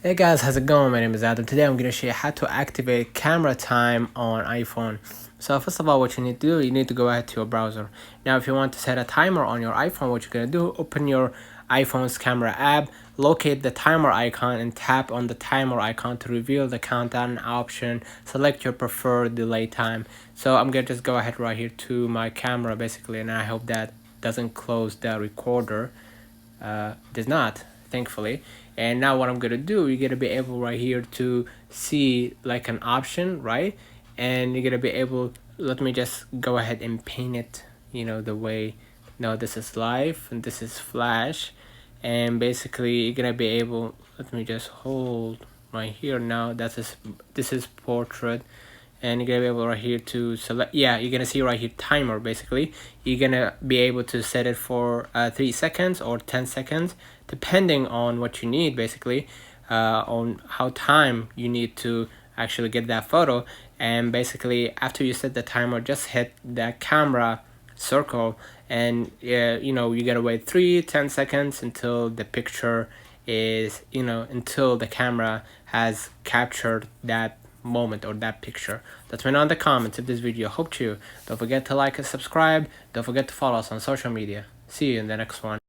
Hey guys, how's it going? My name is Adam. Today I'm going to show you how to activate camera time on iPhone. So first of all, what you need to do, you need to go ahead to your browser. Now if you want to set a timer on your iPhone, what you're going to do, open your iPhone's camera app, locate the timer icon and tap on the timer icon to reveal the countdown option. Select your preferred delay time. So I'm going to just go ahead right here to my camera basically, and I hope that doesn't close the recorder. Does not, thankfully. And now what I'm gonna do, you're gonna be able right here to see like an option, right? And you're gonna be able, let me just go ahead and paint it, the way. Now this is live and this is flash, and basically you're gonna be able, let me just hold right here. Now this is portrait, and you're gonna be able right here to select, you're gonna see right here timer. Basically you're gonna be able to set it for 3 seconds or 10 seconds depending on what you need, basically on how time you need to actually get that photo. And basically after you set the timer, just hit that camera circle, and you gotta wait 10 seconds until the picture is, until the camera has captured that moment or that picture. Let me know in the comments if this video helped you. Don't forget to like and subscribe. Don't forget to follow us on social media. See you in the next one.